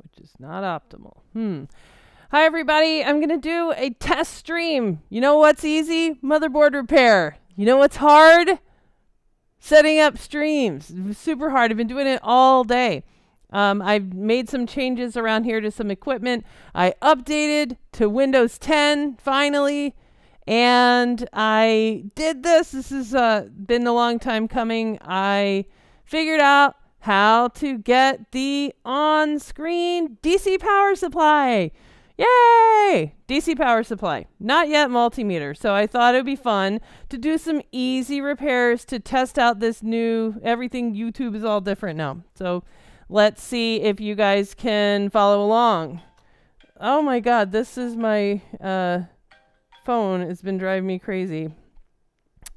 which is not optimal. Hi, everybody. I'm going to do a test stream. You know what's easy? Motherboard repair. You know what's hard? Setting up streams. Super hard. I've been doing it all day. I've made some changes around here to some equipment. I updated to Windows 10 finally, and I did this. This has been a long time coming. I figured out how to get the on-screen DC power supply. Yay! DC power supply. Not yet multimeter. So I thought it would be fun to do some easy repairs to test out this new, everything. YouTube is all different now. So let's see if you guys can follow along. Oh my God, this is my phone. It's been driving me crazy.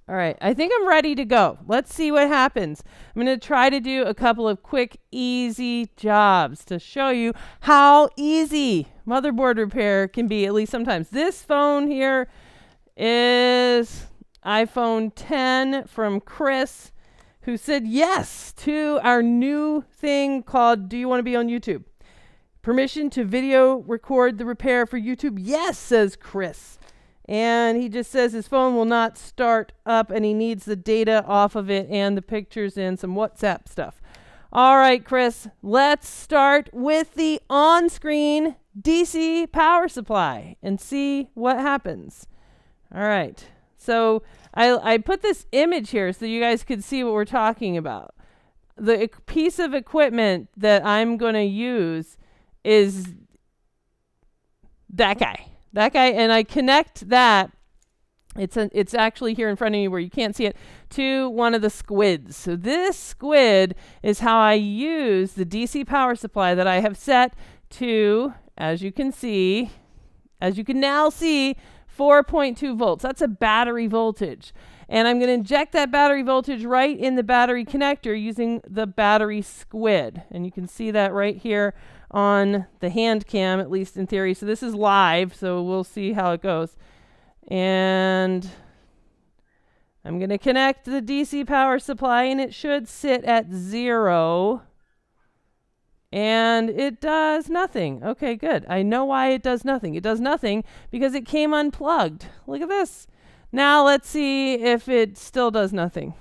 All right, I think I'm ready to go. Let's see what happens. I'm going to try to do a couple of quick, easy jobs to show you how easy motherboard repair can be, at least sometimes. This phone here is iPhone 10 from Chris, who said yes to our new thing called Do You Want to Be on YouTube? Permission to video record the repair for YouTube? Yes, says Chris. And he just says his phone will not start up and he needs the data off of it and the pictures and some WhatsApp stuff. All right, Chris, let's start with the on-screen DC power supply and see what happens. All right, so I put this image here so you guys could see what we're talking about. The piece of equipment that I'm going to use is that guy. That guy, and I connect that, it's actually here in front of you where you can't see it, to one of the squids. So this squid is how I use the DC power supply that I have set to, as you can now see, 4.2 volts. That's a battery voltage. And I'm going to inject that battery voltage right in the battery connector using the battery squid. And you can see that right here on the hand cam, at least in theory. So this is live, so we'll see how it goes. And I'm going to connect the DC power supply, and it should sit at 0. And it does nothing. Okay, good. I know why it does nothing. It does nothing because it came unplugged. Look at this. Now let's see if it still does nothing.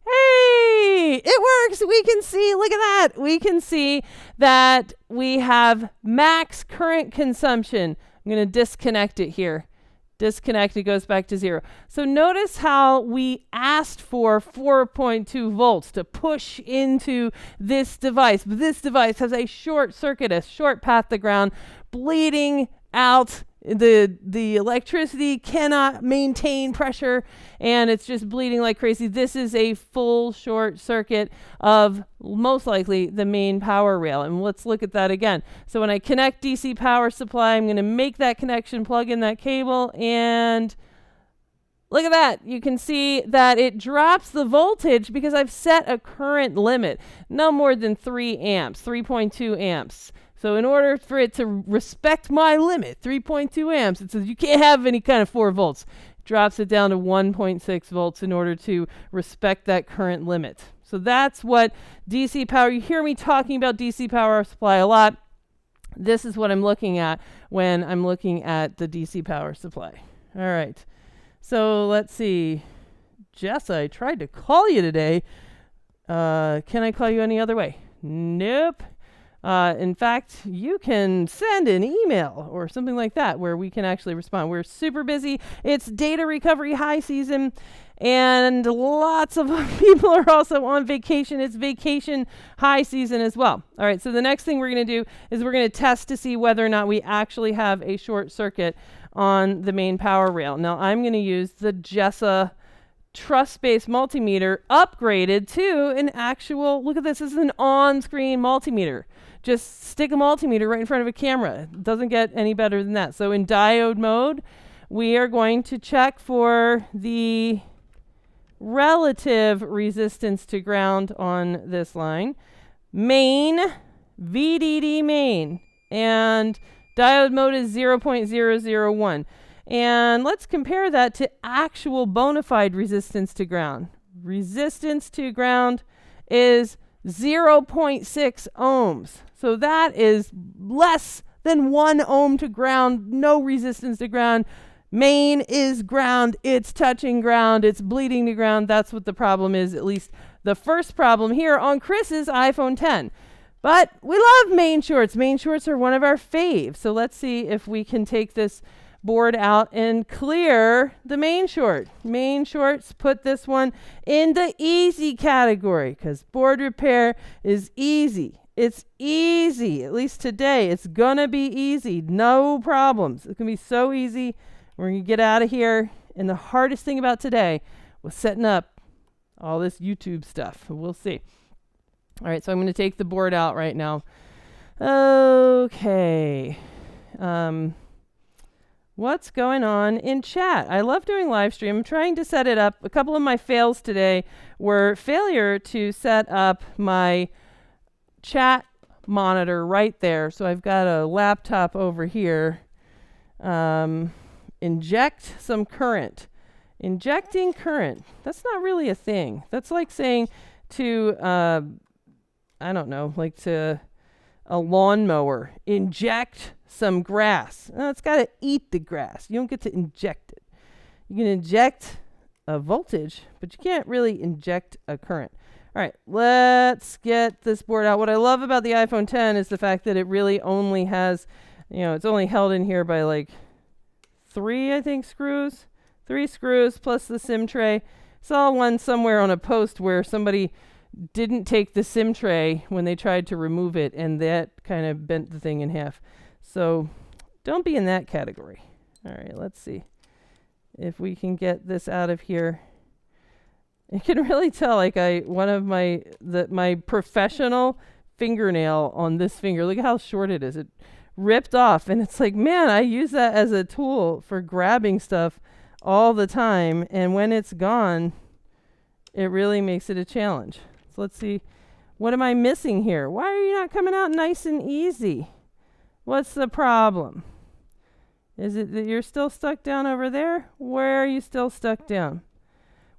Hey, it works. We can see, look at that. We can see that we have max current consumption. I'm going to disconnect it here. Disconnect, it goes back to 0. So notice how we asked for 4.2 volts to push into this device. But this device has a short circuit, a short path to ground, bleeding out. The electricity cannot maintain pressure, and it's just bleeding like crazy. This is a full short circuit of most likely the main power rail. And let's look at that again. So when I connect DC power supply, I'm going to make that connection, plug in that cable, and look at that. You can see that it drops the voltage because I've set a current limit, no more than 3 amps, 3.2 amps. So in order for it to respect my limit, 3.2 amps, it says you can't have any kind of 4 volts. It drops it down to 1.6 volts in order to respect that current limit. So that's what DC power, you hear me talking about DC power supply a lot. This is what I'm looking at when I'm looking at the DC power supply. All right. So let's see. Jess, I tried to call you today. Can I call you any other way? Nope. In fact, you can send an email or something like that where we can actually respond. We're super busy. It's data recovery high season, and lots of people are also on vacation. It's vacation high season as well. All right, so the next thing we're going to do is we're going to test to see whether or not we actually have a short circuit on the main power rail. Now, I'm going to use the Jessa truss-based multimeter upgraded to an actual, look at this is an on-screen multimeter. Just stick a multimeter right in front of a camera. It doesn't get any better than that. So in diode mode, we are going to check for the relative resistance to ground on this line. Main, VDD main, and diode mode is 0.001. And let's compare that to actual bona fide resistance to ground. Resistance to ground is 0.6 ohms. So that is less than 1 ohm to ground, no resistance to ground. Main is ground, it's touching ground, it's bleeding to ground. That's what the problem is, at least the first problem here on Chris's iPhone 10. But we love main shorts. Main shorts are one of our faves. So let's see if we can take this board out and clear the main short. Main shorts, put this one in the easy category because board repair is easy. It's easy. At least today, it's going to be easy. No problems. It's going to be so easy. We're going to get out of here. And the hardest thing about today was setting up all this YouTube stuff. We'll see. All right, so I'm going to take the board out right now. Okay. What's going on in chat? I love doing live stream. I'm trying to set it up. A couple of my fails today were failure to set up my chat monitor right there. So I've got a laptop over here. Inject some current. Injecting current. That's not really a thing. That's like saying to, I don't know, like to a lawnmower, inject some grass. No, it's got to eat the grass. You don't get to inject it. You can inject a voltage, but you can't really inject a current. All right, let's get this board out. What I love about the iPhone 10 is the fact that it really only has, it's only held in here by like 3 screws. 3 screws plus the SIM tray. Saw one somewhere on a post where somebody didn't take the SIM tray when they tried to remove it, and that kind of bent the thing in half. So don't be in that category. All right, let's see if we can get this out of here. You can really tell, like my professional fingernail on this finger. Look at how short it is. It ripped off, and it's like, man, I use that as a tool for grabbing stuff all the time, and when it's gone, it really makes it a challenge. So let's see, what am I missing here? Why are you not coming out nice and easy? What's the problem? Is it that you're still stuck down over there? Where are you still stuck down?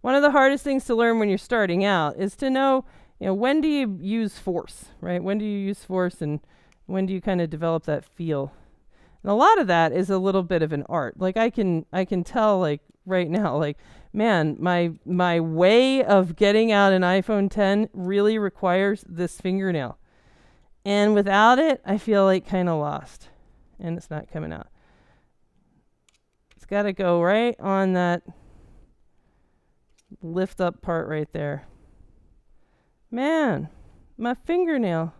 One of the hardest things to learn when you're starting out is to know, when do you use force, right? When do you use force, and when do you kind of develop that feel? And a lot of that is a little bit of an art. Like I can tell, like right now, like, man, my way of getting out an iPhone 10 really requires this fingernail. And without it, I feel like kind of lost. And it's not coming out. It's got to go right on that lift up part right there. Man, my fingernail.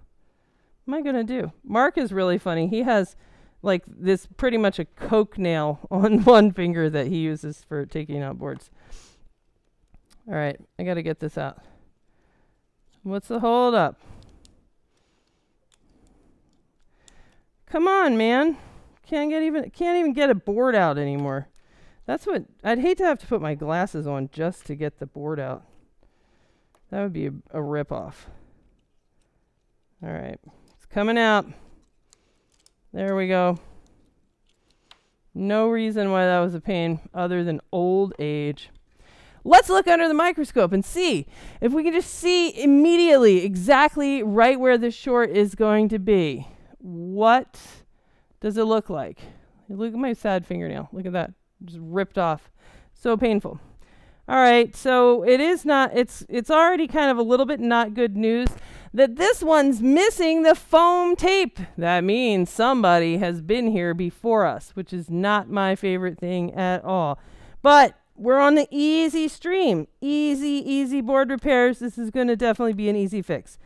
What am I going to do? Mark is really funny. He has like this pretty much a Coke nail on one finger that he uses for taking out boards. All right, I got to get this out. What's the hold up? Come on, man. Can't even get a board out anymore. That's what I'd hate to have to put my glasses on just to get the board out. That would be a ripoff. All right, it's coming out. There we go. No reason why that was a pain other than old age. Let's look under the microscope and see if we can just see immediately exactly right where the short is going to be. What does it look like? Look at my sad fingernail. Look at that. Just ripped off. So painful. All right, so it's already kind of a little bit not good news that this one's missing the foam tape. That means somebody has been here before us, which is not my favorite thing at all. But we're on the easy stream. Easy board repairs. This is going to definitely be an easy fix.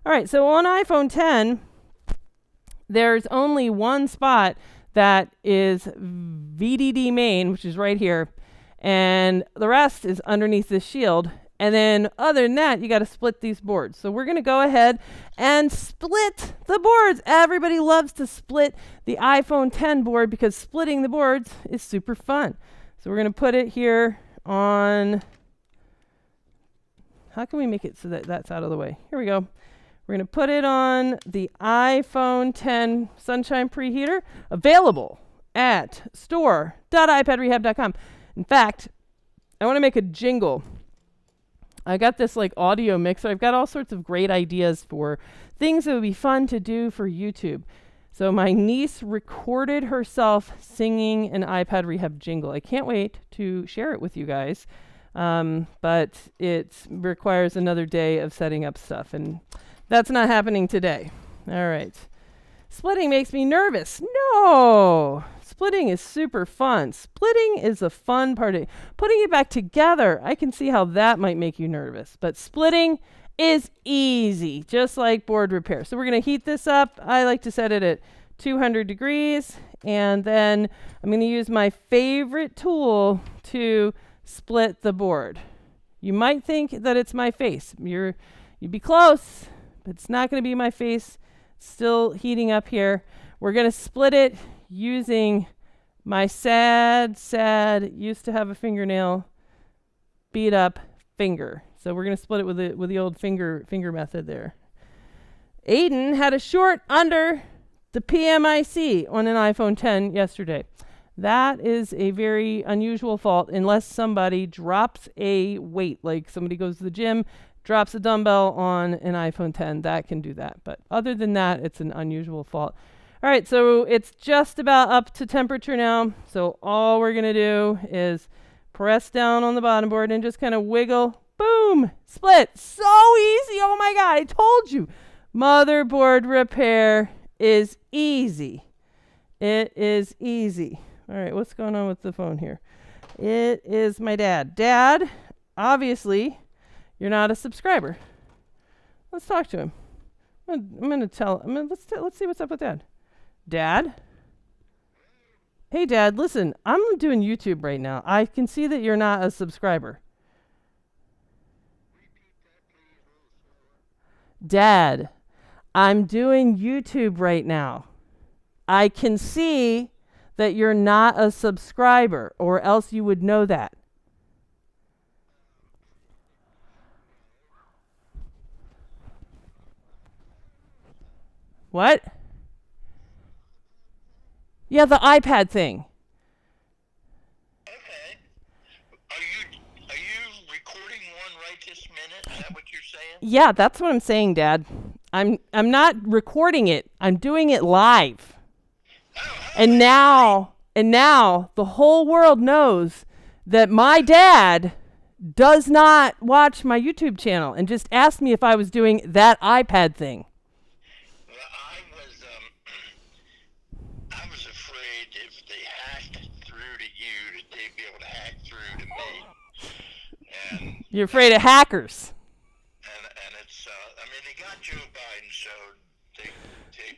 All right, so on iPhone 10, there's only one spot that is VDD main, which is right here, and the rest is underneath this shield. And then other than that, you got to split these boards. So we're going to go ahead and split the boards. Everybody loves to split the iPhone 10 board because splitting the boards is super fun. So we're going to put it here on, how can we make it so that that's out of the way? Here we go. We're going to put it on the iPhone 10 Sunshine Preheater, available at store.iPadrehab.com. In fact, I want to make a jingle. I got this like audio mixer. I've got all sorts of great ideas for things that would be fun to do for YouTube. So my niece recorded herself singing an iPad Rehab jingle. I can't wait to share it with you guys. But it requires another day of setting up stuff, and that's not happening today. All right. Splitting makes me nervous. No! Splitting is super fun. Splitting is a fun part of it. Putting it back together, I can see how that might make you nervous. But splitting is easy, just like board repair. So we're going to heat this up. I like to set it at 200 degrees. And then I'm going to use my favorite tool to split the board. You might think that it's my face. You'd be close, but it's not going to be my face. It's still heating up here. We're going to split it using my sad, used to have a fingernail, beat up finger. So we're going to split it with the old finger method there. Aiden had a short under the PMIC on an iPhone 10 yesterday. That is a very unusual fault unless somebody drops a weight, like somebody goes to the gym, drops a dumbbell on an iPhone 10. That can do that. But other than that, it's an unusual fault. All right, so it's just about up to temperature now. So all we're going to do is press down on the bottom board and just kind of wiggle. Boom! Split. So easy. Oh my God, I told you. Motherboard repair is easy. It is easy. All right, what's going on with the phone here? It is my dad. Dad, obviously, you're not a subscriber. Let's talk to him. Let's see what's up with Dad. Dad? Hey, Dad, listen, I'm doing YouTube right now. I can see that you're not a subscriber. Dad, I'm doing YouTube right now. I can see that you're not a subscriber, or else you would know that. What? Yeah, the iPad thing. Okay. Are you recording one right this minute? Is that what you're saying? Yeah, that's what I'm saying, Dad. I'm not recording it. I'm doing it live. And now the whole world knows that my dad does not watch my YouTube channel and just asked me if I was doing that iPad thing. Well, I was afraid if they hacked through to you that they'd be able to hack through to me. And You're afraid of hackers. and it's I mean, they got Joe Biden, so they're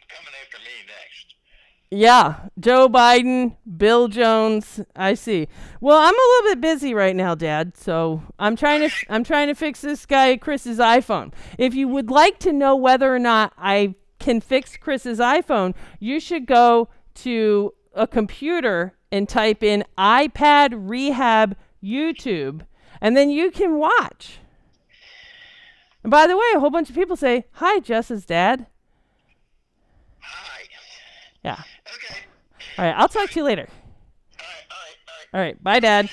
coming after me next. Yeah, Joe Biden, Bill Jones. I see. Well, I'm a little bit busy right now, Dad. So I'm trying to fix this guy Chris's iPhone. If you would like to know whether or not I can fix Chris's iPhone, you should go to a computer and type in iPad Rehab YouTube, and then you can watch. And by the way, a whole bunch of people say, "Hi, Jess's dad." Hi. Yeah. Okay. All right, I'll talk to you later. All right, bye, Dad.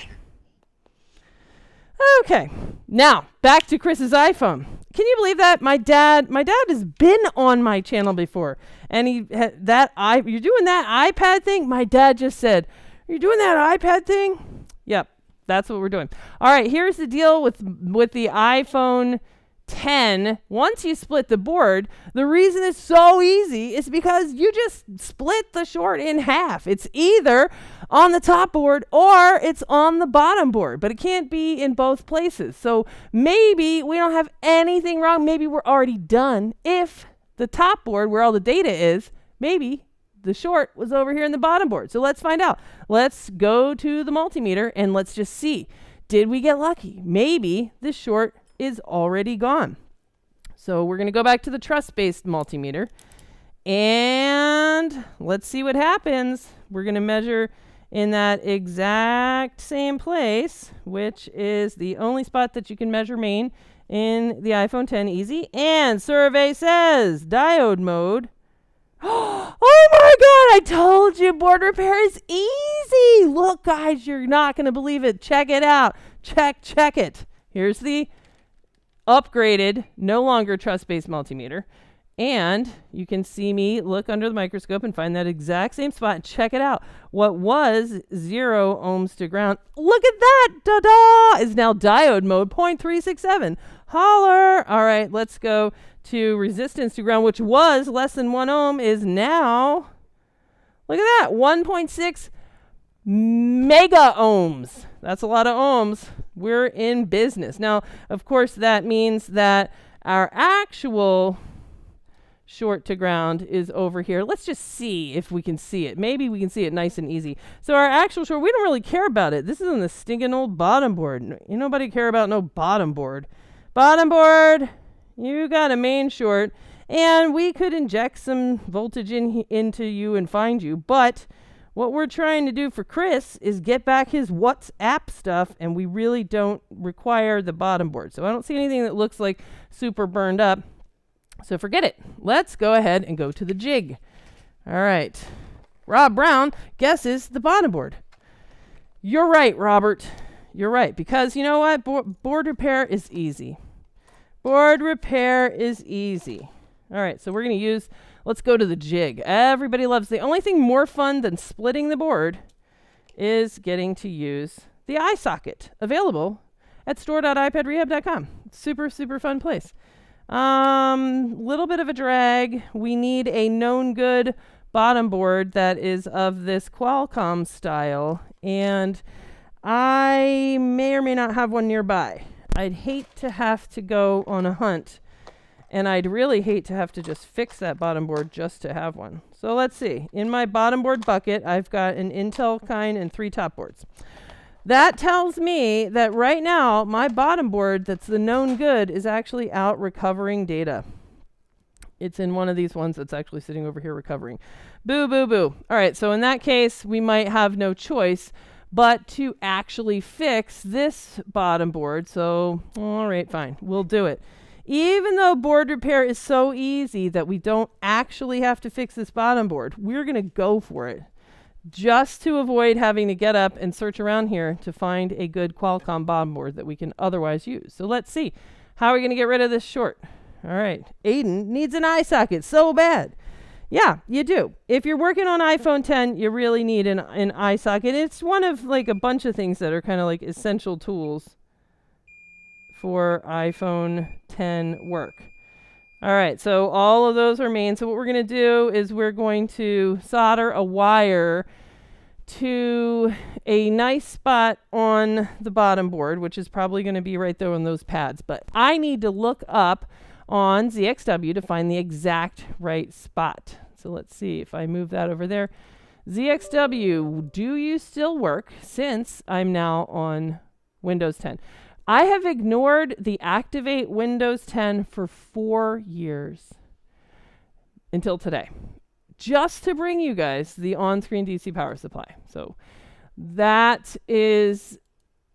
Okay, now back to Chris's iPhone. Can you believe that my dad has been on my channel before, and you're doing that iPad thing? My dad just said, "You're doing that iPad thing?" Yep, that's what we're doing. All right, here's the deal with the iPhone 10. Once you split the board, the reason it's so easy is because you just split the short in half. It's either on the top board or it's on the bottom board, but it can't be in both places. So maybe we don't have anything wrong. Maybe we're already done. If the top board, where all the data is, maybe the short was over here in the bottom board. So let's find out. Let's go to the multimeter and let's just see. Did we get lucky? Maybe the short is already gone. So we're going to go back to the truss-based multimeter and let's see what happens. We're going to measure in that exact same place, which is the only spot that you can measure main in the iPhone 10 easy. And survey says diode mode. Oh my God, I told you board repair is easy. Look, guys, you're not going to believe it. Check it out. Check it. Here's the upgraded, no longer truss-based multimeter. And you can see me look under the microscope and find that exact same spot and check it out. What was 0 ohms to ground, look at that, da-da, is now diode mode 0.367. Holler. All right, let's go to resistance to ground, which was less than 1 ohm, is now, look at that, 1.6 mega ohms. That's a lot of ohms. We're in business. Now, of course, that means that our actual short to ground is over here. Let's just see if we can see it. Maybe we can see it nice and easy. So our actual short, we don't really care about it. This is on the stinking old bottom board. Nobody care about no bottom board. Bottom board, you got a main short, and we could inject some voltage into you and find you, but what we're trying to do for Chris is get back his WhatsApp stuff, and we really don't require the bottom board. So I don't see anything that looks like super burned up. So forget it. Let's go ahead and go to the jig. All right. Rob Brown guesses the bottom board. You're right, Robert. You're right. Because you know what? Board repair is easy. Board repair is easy. All right. So we're going to use, let's go to the jig. Everybody loves, the only thing more fun than splitting the board is getting to use the eye socket, available at store.ipadrehab.com. Super, super fun place. Little bit of a drag. We need a known good bottom board that is of this Qualcomm style, and I may or may not have one nearby. I'd hate to have to go on a hunt, and I'd really hate to have to just fix that bottom board just to have one. So let's see. In my bottom board bucket, I've got an Intel kind and 3 top boards. That tells me that right now, my bottom board that's the known good is actually out recovering data. It's in one of these ones that's actually sitting over here recovering. Boo, boo, boo. All right, so in that case, we might have no choice but to actually fix this bottom board. So, all right, fine, we'll do it. Even though board repair is so easy that we don't actually have to fix this bottom board, we're going to go for it, just to avoid having to get up and search around here to find a good Qualcomm bottom board that we can otherwise use. So let's see. How are we going to get rid of this short? All right. Aiden needs an eye socket so bad. Yeah, you do. If you're working on iPhone 10, you really need an eye socket. It's one of like a bunch of things that are kind of like essential tools for iPhone 10 work. All right, so all of those are main. So what we're going to do is we're going to solder a wire to a nice spot on the bottom board, which is probably going to be right there on those pads. But I need to look up on ZXW to find the exact right spot. So let's see if I move that over there. ZXW, do you still work since I'm now on Windows 10? I have ignored the Activate Windows 10 for 4 years until today, just to bring you guys the on-screen DC power supply. So that is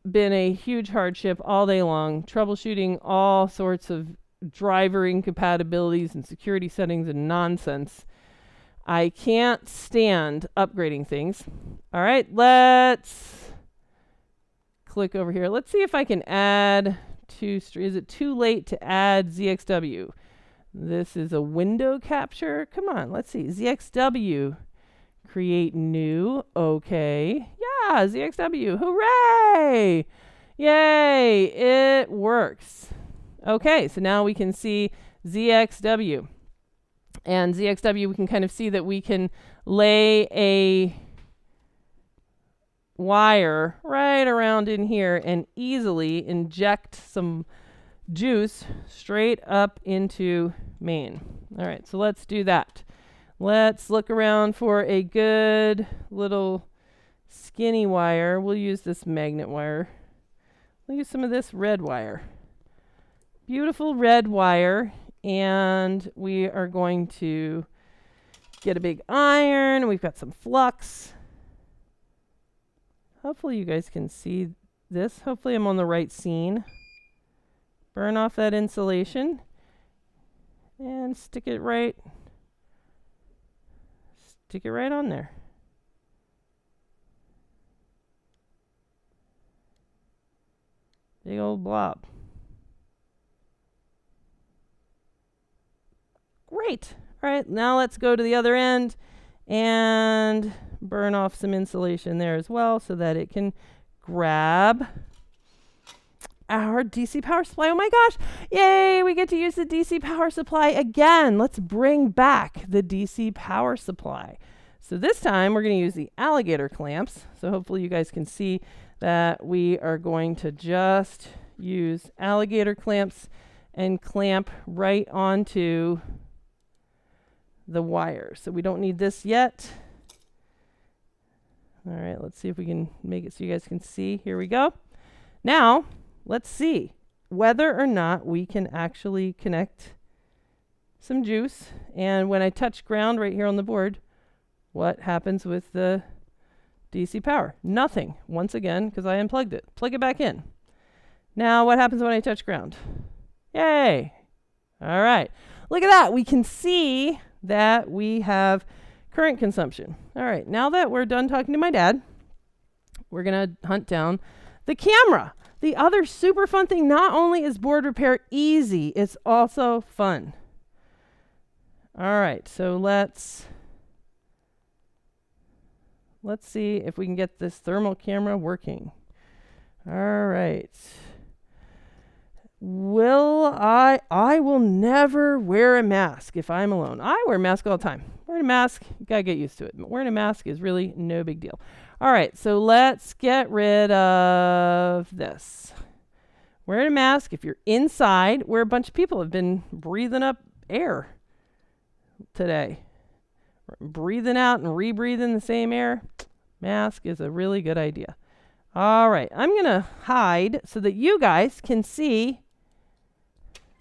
been a huge hardship all day long, troubleshooting all sorts of driver incompatibilities and security settings and nonsense. I can't stand upgrading things. All right, let's click over here. Let's see if I can add is it too late to add ZXW? This is a window capture. Come on, let's see. ZXW. Create new. Okay. Yeah, ZXW. Hooray! Yay! It works. Okay, so now we can see ZXW. And ZXW, we can kind of see that we can lay a wire right around in here and easily inject some juice straight up into main. All right, so let's do that. Let's look around for a good little skinny wire. We'll use this magnet wire. We'll use some of this red wire. Beautiful red wire. And we are going to get a big iron. We've got some flux. Hopefully you guys can see this. Hopefully I'm on the right scene. Burn off that insulation and stick it right on there. Big old blob. Great. All right, now let's go to the other end and burn off some insulation there as well so that it can grab our DC power supply. Oh my gosh. Yay, we get to use the DC power supply again. Let's bring back the DC power supply. So this time we're going to use the alligator clamps. So hopefully you guys can see that we are going to just use alligator clamps and clamp right onto the wire. So we don't need this yet. All right, let's see if we can make it so you guys can see. Here we go. Now, let's see whether or not we can actually connect some juice. And when I touch ground right here on the board, what happens with the DC power? Nothing. Once again, because I unplugged it. Plug it back in. Now, what happens when I touch ground? Yay. All right. Look at that. We can see that we have current consumption. All right. Now that we're done talking to my dad, we're going to hunt down the camera. The other super fun thing, not only is board repair easy, it's also fun. All right. So let's see if we can get this thermal camera working. All right. I will never wear a mask if I'm alone. I wear a mask all the time. Wearing a mask, you gotta get used to it. But wearing a mask is really no big deal. All right, so let's get rid of this. Wearing a mask, if you're inside, where a bunch of people have been breathing up air today. Breathing out and rebreathing the same air, mask is a really good idea. All right, I'm going to hide so that you guys can see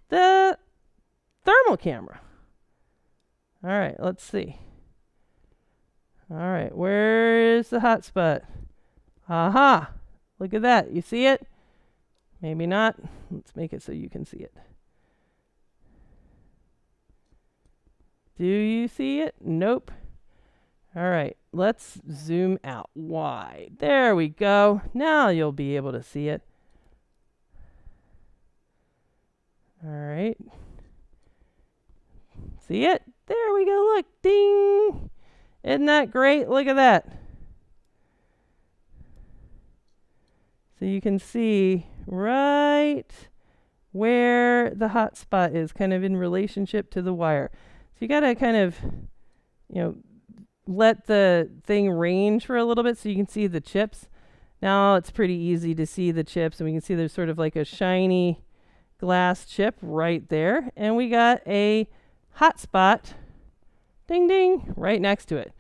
the thermal camera. All right, let's see. All right, where's the hot spot? Aha, look at that. You see it? Maybe not. Let's make it so you can see it. Do you see it? Nope. All right, let's zoom out wide. There we go. Now you'll be able to see it. All right. See it? There we go. Look, ding. Isn't that great? Look at that. So you can see right where the hot spot is, kind of in relationship to the wire. So you got to kind of, let the thing range for a little bit so you can see the chips. Now it's pretty easy to see the chips, and we can see there's sort of like a shiny glass chip right there. And we got a hot spot, ding, ding, right next to it.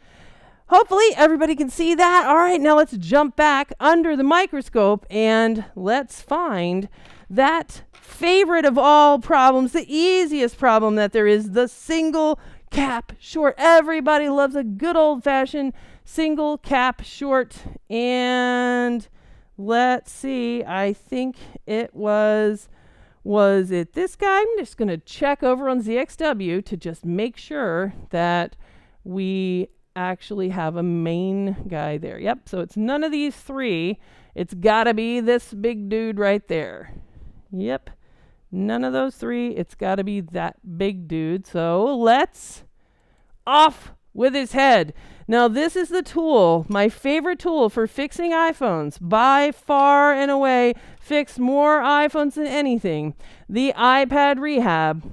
Hopefully everybody can see that. All right, now let's jump back under the microscope and let's find that favorite of all problems, the easiest problem that there is, the single cap short. Everybody loves a good old-fashioned single cap short. And let's see, I think it was it this guy? I'm just going to check over on ZXW to just make sure that we actually have a main guy there. Yep, so it's none of these three. It's got to be this big dude right there. Yep, none of those three. It's got to be that big dude. So let's off with his head. Now this is the tool, my favorite tool for fixing iPhones. By far and away, fixed more iPhones than anything. The iPad Rehab.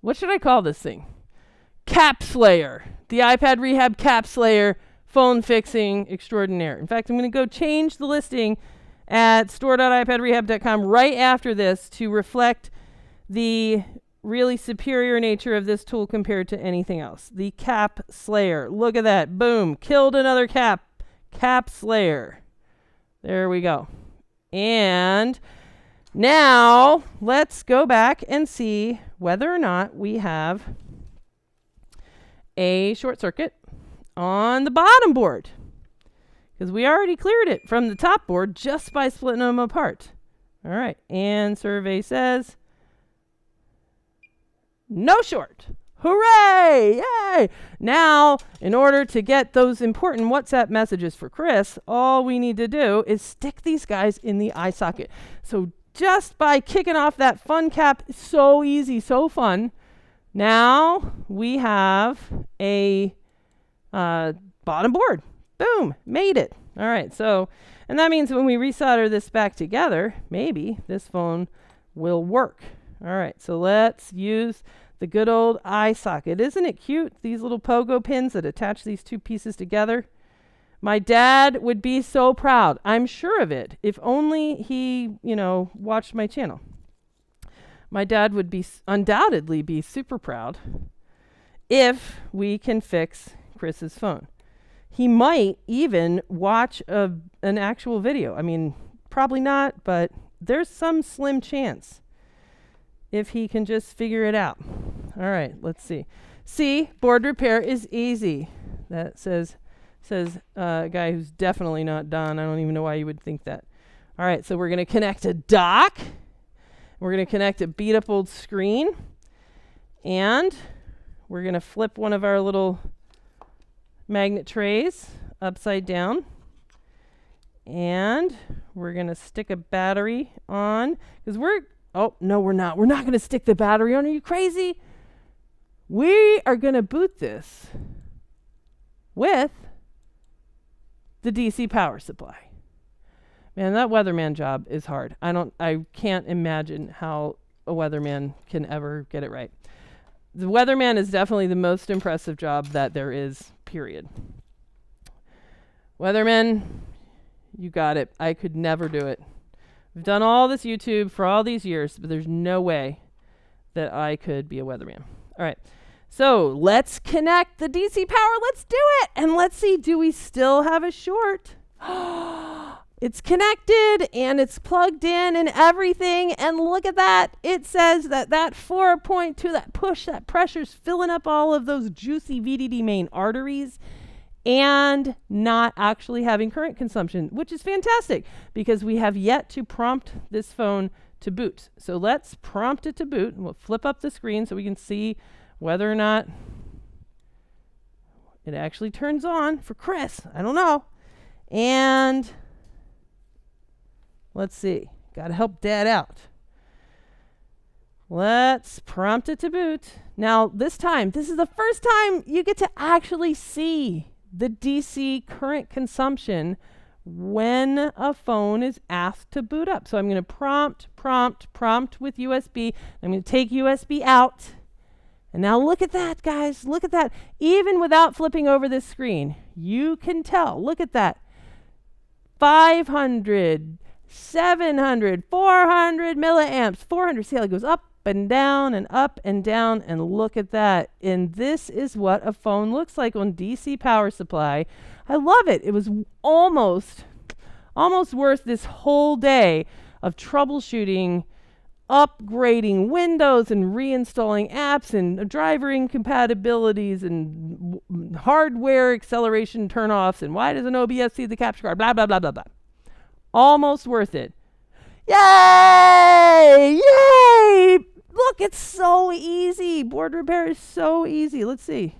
What should I call this thing? Cap Slayer. The iPad Rehab Cap Slayer phone fixing extraordinaire. In fact, I'm going to go change the listing at store.ipadrehab.com right after this to reflect the really superior nature of this tool compared to anything else. The Cap Slayer. Look at that. Boom. Killed another cap. Cap Slayer. There we go. And now let's go back and see whether or not we have a short circuit on the bottom board, because we already cleared it from the top board just by splitting them apart. All right, and survey says no short. Hooray! Yay! Now, in order to get those important WhatsApp messages for Chris, all we need to do is stick these guys in the eye socket. So just by kicking off that fun cap, so easy, so fun, Now we have a bottom board. Boom, made it. All right, so, and that means when we resolder this back together, maybe this phone will work. All right, so let's use the good old eye socket. Isn't it cute? These little pogo pins that attach these two pieces together. My dad would be so proud. I'm sure of it. If only he, watched my channel. My dad would be undoubtedly be super proud if we can fix Chris's phone. He might even watch an actual video. I mean, probably not, but there's some slim chance if he can just figure it out. All right, let's see. See, board repair is easy. That says a guy who's definitely not Don. I don't even know why you would think that. All right, so we're going to connect a dock. We're going to connect a beat up old screen. And we're going to flip one of our little magnet trays upside down. And we're going to stick a battery on. Because oh, no, we're not. We're not going to stick the battery on. Are you crazy? We are going to boot this with the DC power supply. Man, that weatherman job is hard. I can't imagine how a weatherman can ever get it right. The weatherman is definitely the most impressive job that there is, period. Weatherman, you got it. I could never do it. We've done all this YouTube for all these years, but there's no way that I could be a weatherman. All right. So let's connect the DC power. Let's do it. And let's see, do we still have a short? It's connected and it's plugged in and everything. And look at that. It says that 4.2, that pressure's filling up all of those juicy VDD main arteries and not actually having current consumption, which is fantastic because we have yet to prompt this phone to boot. So let's prompt it to boot. We'll flip up the screen so we can see whether or not it actually turns on for Chris. I don't know. And let's see. Got to help Dad out. Let's prompt it to boot. Now, this is the first time you get to actually see the DC current consumption when a phone is asked to boot up. So I'm going to prompt with USB. I'm going to take USB out. And now look at that, guys. Look at that. Even without flipping over this screen, you can tell. Look at that. 500, 700, 400 milliamps, 400. See how it goes up and down and up and down. And look at that. And this is what a phone looks like on DC power supply. I love it. It was almost worth this whole day of troubleshooting, upgrading Windows and reinstalling apps and driver incompatibilities and hardware acceleration turnoffs and why doesn't OBS see the capture card, blah, blah, blah, blah, blah. Almost worth it. Yay! Yay! Look, it's so easy. Board repair is so easy. Let's see.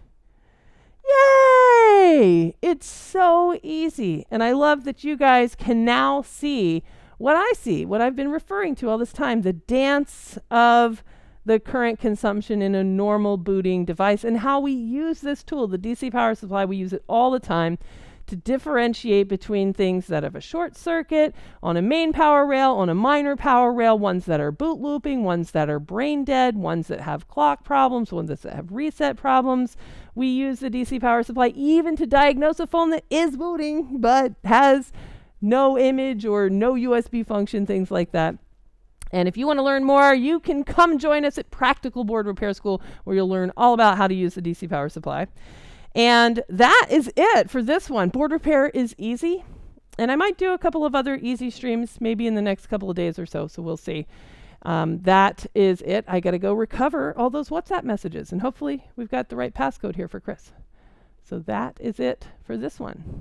Yay! It's so easy. And I love that you guys can now see what I see, what I've been referring to all this time, the dance of the current consumption in a normal booting device and how we use this tool, the DC power supply. We use it all the time to differentiate between things that have a short circuit on a main power rail, on a minor power rail, ones that are boot looping, ones that are brain dead, ones that have clock problems, ones that have reset problems. We use the DC power supply even to diagnose a phone that is booting but has no image or no USB function, things like that. And if you want to learn more, you can come join us at Practical Board Repair School, where you'll learn all about how to use the DC power supply. And that is it for this one. Board repair is easy. And I might do a couple of other easy streams maybe in the next couple of days or so. So we'll see. That is it. I got to go recover all those WhatsApp messages. And hopefully we've got the right passcode here for Chris. So that is it for this one.